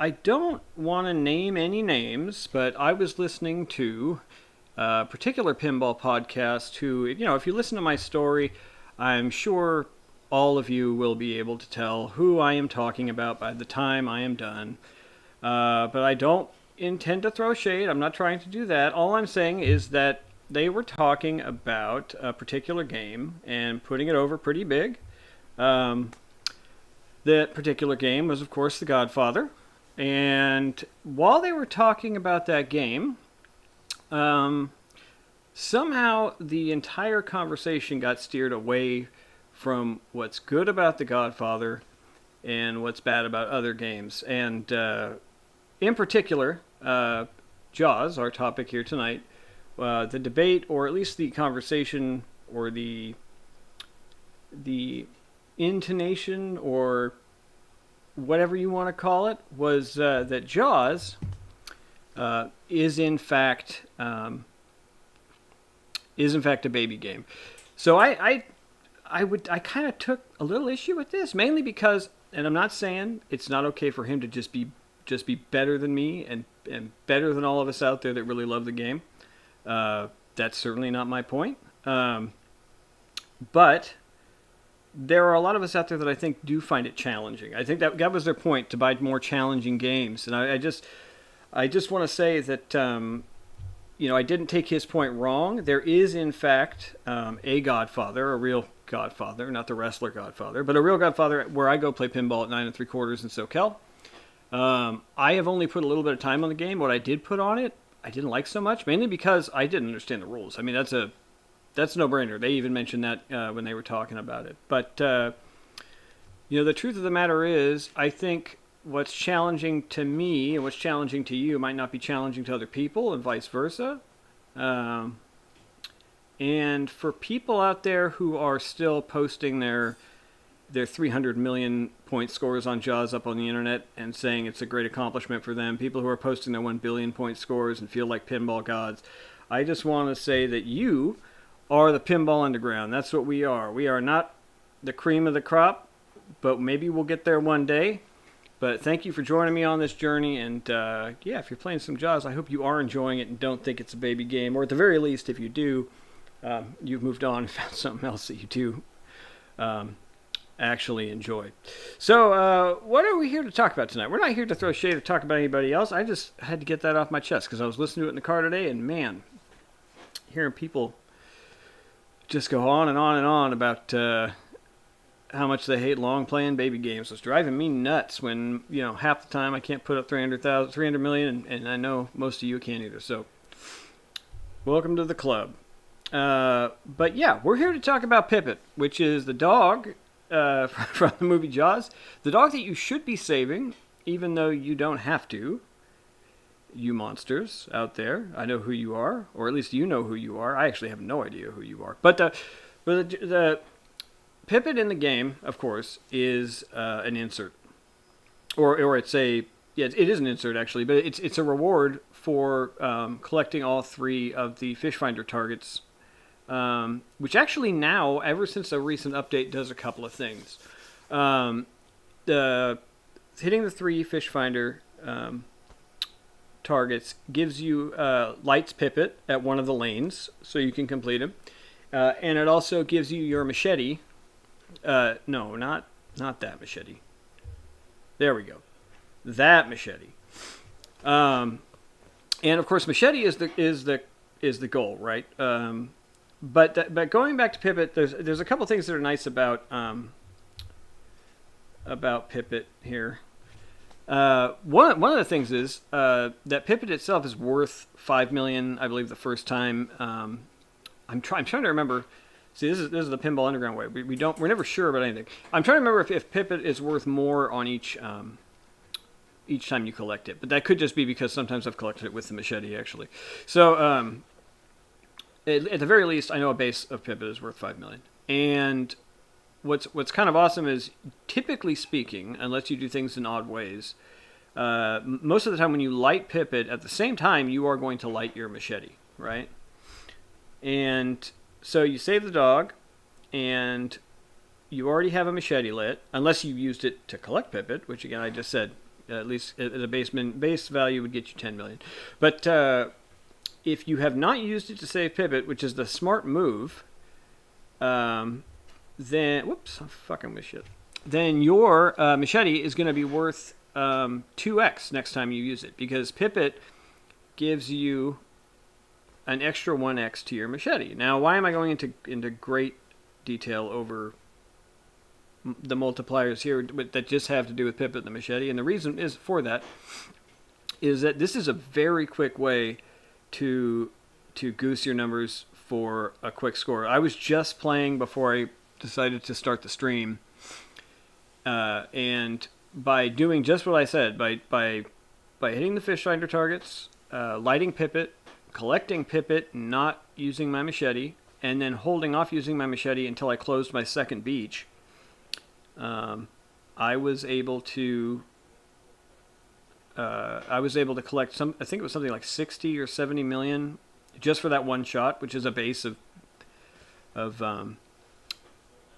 I don't want to name any names, but I was listening to a particular pinball podcast who, if you listen to my story, I'm sure all of you will be able to tell who I am talking about by the time I am done. But I don't intend to throw shade. I'm not trying to do that. All I'm saying is that they were talking about a particular game and putting it over pretty big. Um, that particular game was, of course, The Godfather. And while they were talking about that game, um, somehow the entire conversation got steered away from what's good about The Godfather and what's bad about other games. And in particular, Jaws, our topic here tonight, the debate, or at least the conversation, or the intonation, or whatever you want to call it, was that Jaws is in fact a baby game. So I kind of took a little issue with this, mainly because, and I'm not saying it's not okay for him to just be better than me and better than all of us out there that really love the game. That's certainly not my point. But there are a lot of us out there that I think do find it challenging. I think that was their point, to buy more challenging games. And I just want to say that I didn't take his point wrong. There is, in fact, a Godfather, a real Godfather, not the wrestler Godfather, but a real Godfather where I go play pinball at 9 3/4 in SoCal. I have only put a little bit of time on the game. What I did put on it, I didn't like so much, mainly because I didn't understand the rules. I mean, that's a no-brainer. They even mentioned that when they were talking about it. But the truth of the matter is, I think what's challenging to me and what's challenging to you might not be challenging to other people, and vice versa. And for people out there who are still posting their 300 million point scores on Jaws up on the internet and saying it's a great accomplishment for them, people who are posting their 1 billion point scores and feel like pinball gods, I just want to say that you are the Pinball Underground. That's what we are. We are not the cream of the crop, but maybe we'll get there one day. But thank you for joining me on this journey. And if you're playing some Jaws, I hope you are enjoying it and don't think it's a baby game. Or at the very least, if you do, you've moved on and found something else that you do actually enjoy. So what are we here to talk about tonight? We're not here to throw shade or talk about anybody else. I just had to get that off my chest because I was listening to it in the car today, and man, hearing people just go on and on and on about how much they hate long playing baby games. It's driving me nuts when, half the time I can't put up 300 million, and I know most of you can't either. So welcome to the club. But yeah, we're here to talk about Pippet, which is the dog from the movie Jaws. The dog that you should be saving, even though you don't have to. You monsters out there, I know who you are, or at least you know who you are. I actually have no idea who you are. But the Pippet in the game, of course, is an insert, or it is an insert actually, but it's a reward for collecting all 3 of the fish finder targets, which actually now, ever since a recent update, does a couple of things. Hitting the 3 fish finder targets gives you lights Pippet at one of the lanes, so you can complete them, and it also gives you your machete. No, not that machete. There we go, that machete. And of course, machete is the goal, right? But going back to Pippet, there's a couple things that are nice about Pippet here. One of the things is that Pippet itself is worth 5 million, I believe, the first time. I'm trying to remember. See, this is the Pinball Underground way. We're never sure about anything. I'm trying to remember if Pippet is worth more on each time you collect it, but that could just be because sometimes I've collected it with the machete actually. So at the very least, I know a base of Pippet is worth 5 million. And what's kind of awesome is, typically speaking, unless you do things in odd ways, most of the time when you light Pippet, at the same time you are going to light your machete, right? And so you save the dog, and you already have a machete lit, unless you used it to collect Pippet, which again I just said At least the base value would get you 10 million. But if you have not used it to save Pippet, which is the smart move, then whoops, I'm fucking with shit. Then your Machete is going to be worth 2x next time you use it, because Pippet gives you an extra 1x to your Machete. Now, why am I going into great detail over the multipliers here that just have to do with Pippet and the Machete? And the reason is for that is that this is a very quick way to goose your numbers for a quick score. I was just playing before I decided to start the stream, and by doing just what I said, by hitting the fish finder targets, lighting Pippet, collecting Pippet, not using my Machete, and then holding off using my Machete until I closed my second beach, I was able to collect some. I think it was something like 60 or 70 million just for that one shot, which is a base of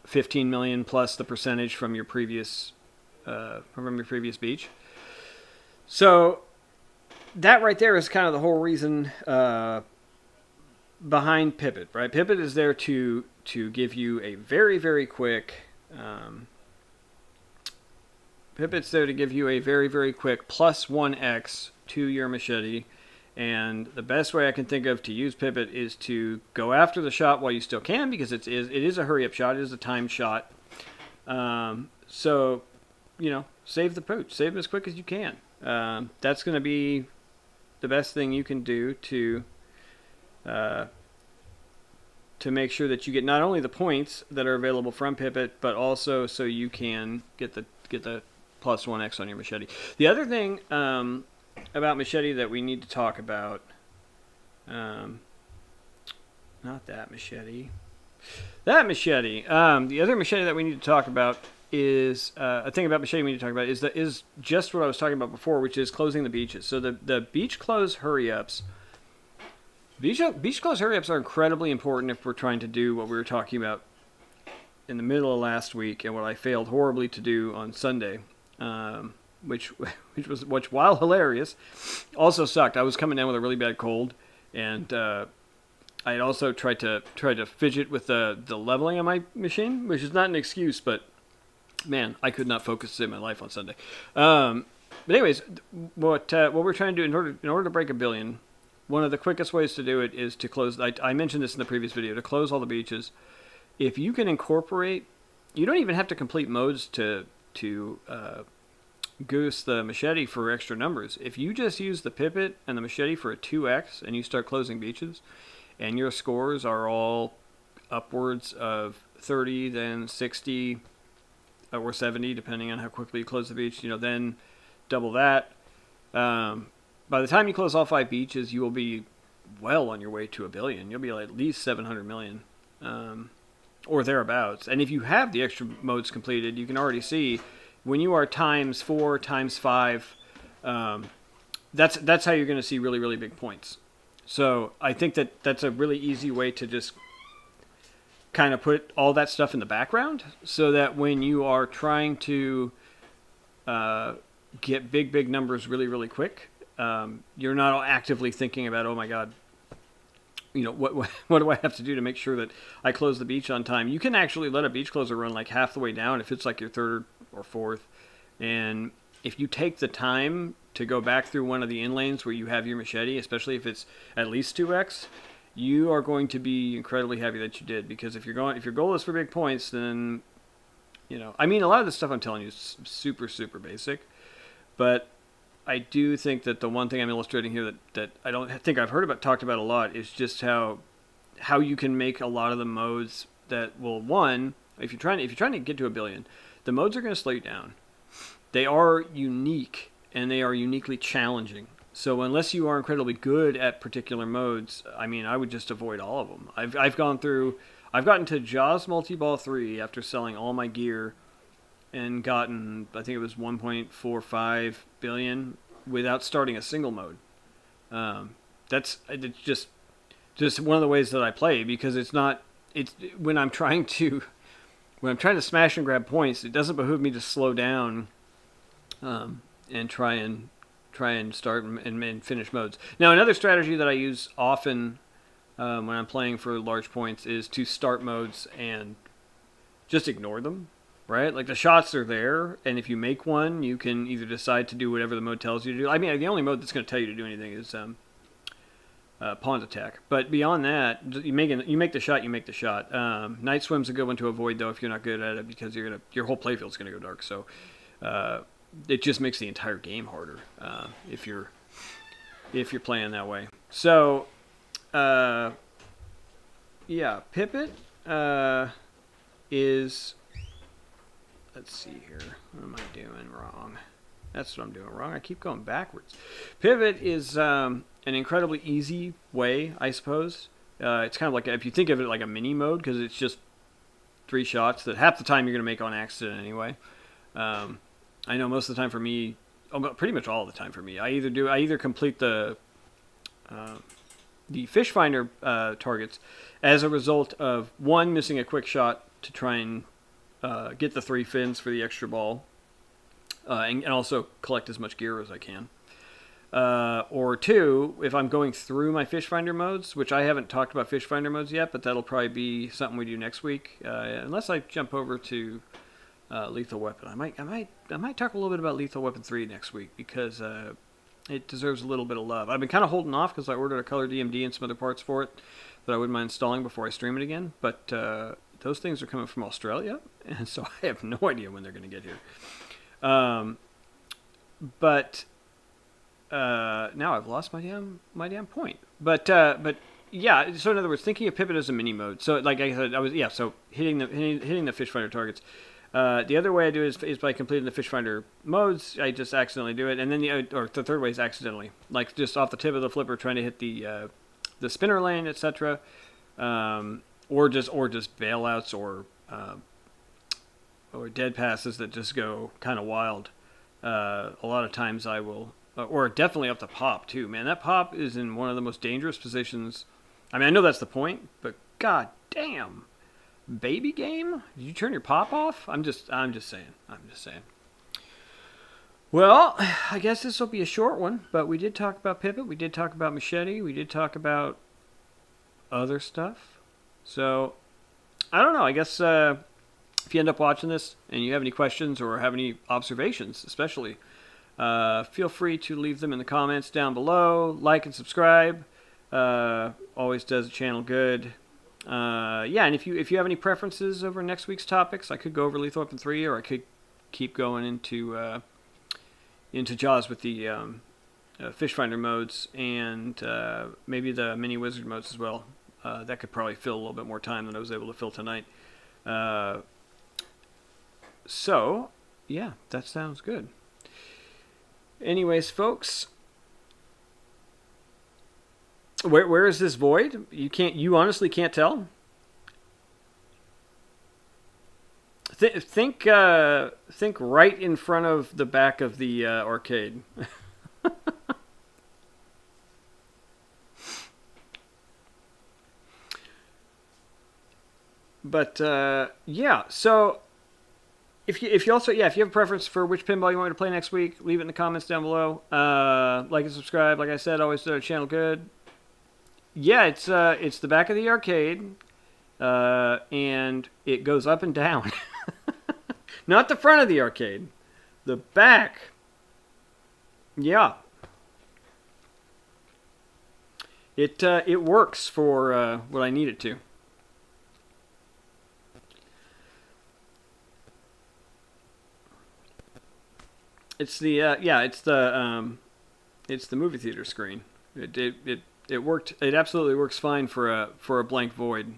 15 million plus the percentage from your previous beach. So that right there is kind of the whole reason behind Pippet, right? Pippet is there to give you a very, very quick. Pippet's there to give you a very, very quick plus 1x to your Machete. And the best way I can think of to use Pippet is to go after the shot while you still can, because it is a hurry-up shot. It is a timed shot. So, save the pooch. Save it as quick as you can. That's going to be the best thing you can do to make sure that you get not only the points that are available from Pippet, but also so you can get the plus 1x on your Machete. The other thing about Machete that we need to talk about, not that Machete, the other Machete that we need to talk about is a thing about Machete we need to talk about is just what I was talking about before, which is closing the beaches. So the beach close hurry-ups. Beach close hurry-ups are incredibly important if we're trying to do what we were talking about in the middle of last week, and what I failed horribly to do on Sunday, which while hilarious, also sucked. I was coming down with a really bad cold, and I had also tried to fidget with the leveling on my machine, which is not an excuse, but man, I could not focus to save my life on Sunday. But anyways, what we're trying to do in order to break 1 billion, one of the quickest ways to do it is to close. I mentioned this in the previous video, to close all the beaches. If you can incorporate, you don't even have to complete modes to goose the Machete for extra numbers. If you just use the Pippet and the Machete for a 2x and you start closing beaches, and your scores are all upwards of 30, then 60, or 70, depending on how quickly you close the beach, then double that. By the time you close all 5 beaches, you will be well on your way to 1 billion. You'll be at least 700 million. Or thereabouts. And if you have the extra modes completed, you can already see when you are times 4, times 5, that's how you're going to see really, really big points. So I think that's a really easy way to just kind of put all that stuff in the background, so that when you are trying to get big numbers really, really quick, you're not actively thinking about, oh my God, what do I have to do to make sure that I close the beach on time? You can actually let a beach closer run like half the way down if it's like your third or fourth. And if you take the time to go back through one of the in lanes where you have your Machete, especially if it's at least 2x, you are going to be incredibly happy that you did. Because if your goal is for big points, then, a lot of the stuff I'm telling you is super, super basic. But I do think that the one thing I'm illustrating here that I don't think I've talked about a lot is just how you can make a lot of the modes that will, one, if you're trying to get to 1 billion, the modes are going to slow you down. They are unique, and they are uniquely challenging. So unless you are incredibly good at particular modes, I would just avoid all of them. I've gotten to Jaws Multi-Ball 3 after selling all my gear and gotten, I think it was 1.45 billion without starting a single mode. It's just one of the ways that I play, because when I'm trying to smash and grab points, it doesn't behoove me to slow down and try and start and finish modes. Now, another strategy that I use often when I'm playing for large points is to start modes and just ignore them, right? Like the shots are there, and if you make one, you can either decide to do whatever the mode tells you to do. I mean, the only mode that's going to tell you to do anything is pawns attack. But beyond that, you make the shot, you make the shot. Night swim's a good one to avoid though if you're not good at it, because your whole playfield's going to go dark. So it just makes the entire game harder if you're playing that way. So yeah, Pippet is, let's see here. What am I doing wrong? That's what I'm doing wrong. I keep going backwards. Pivot is an incredibly easy way, I suppose. It's kind of like, if you think of it like a mini mode, because it's just 3 shots that half the time you're going to make on accident anyway. I know most of the time for me, pretty much all the time for me, I either complete the fish finder targets as a result of, one, missing a quick shot to try and get the 3 fins for the extra ball, and also collect as much gear as I can. Or 2, if I'm going through my fish finder modes, which I haven't talked about fish finder modes yet, but that'll probably be something we do next week, unless I jump over to Lethal Weapon. I might talk a little bit about Lethal Weapon 3 next week, because it deserves a little bit of love. I've been kind of holding off because I ordered a color DMD and some other parts for it that I wouldn't mind installing before I stream it again. But those things are coming from Australia, and so I have no idea when they're going to get here. But now I've lost my damn point. But yeah. So in other words, thinking of Pippet as a mini mode. So like I said, so hitting the fish finder targets. The other way I do is by completing the fish finder modes. I just accidentally do it, and then the third way is accidentally, like just off the tip of the flipper, trying to hit the spinner lane, etc. Or just bailouts or dead passes that just go kind of wild. A lot of times I will, or definitely up the pop too. Man, that pop is in one of the most dangerous positions. I mean, I know that's the point, but god damn. Baby game? Did you turn your pop off? I'm just saying. Well, I guess this will be a short one, but we did talk about Pippet, we did talk about Machete, we did talk about other stuff. So, I don't know. I guess if you end up watching this and you have any questions or have any observations, especially, feel free to leave them in the comments down below. Like and subscribe. Always does the channel good. Yeah, and if you have any preferences over next week's topics, I could go over Lethal Weapon 3, or I could keep going into Jaws with the fish finder modes, and maybe the mini wizard modes as well. That could probably fill a little bit more time than I was able to fill tonight. So, yeah, that sounds good. Anyways, folks, where is this void? You honestly can't tell? Think right in front of the back of the arcade. But yeah, so if you have a preference for which pinball you want me to play next week, leave it in the comments down below. Like and subscribe. Like I said, always do our channel good. Yeah, it's the back of the arcade, and it goes up and down. Not the front of the arcade, the back. Yeah. It works for what I need it to. It's the it's the movie theater screen. It worked. It absolutely works fine for a blank void.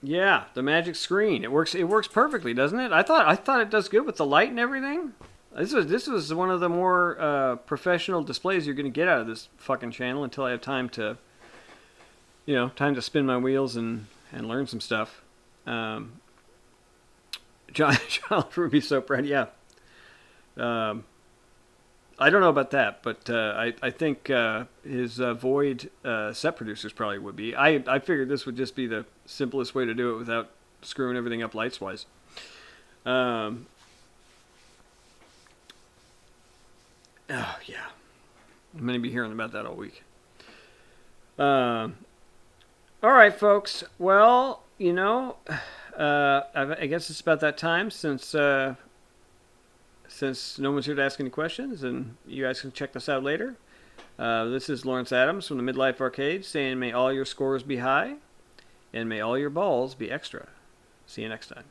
Yeah, the magic screen. It works perfectly, doesn't it? I thought it does good with the light and everything. This was one of the more professional displays you're going to get out of this fucking channel until I have time to spin my wheels and learn some stuff. John would be so proud. Yeah. I don't know about that, but I think his Void set producers probably would be. I figured this would just be the simplest way to do it without screwing everything up lights wise. Oh yeah, I'm gonna be hearing about that all week. All right, folks. Well, I guess it's about that time since no one's here to ask any questions, and you guys can check this out later. This is Lawrence Adams from the Midlife Arcade saying, may all your scores be high, and may all your balls be extra. See you next time.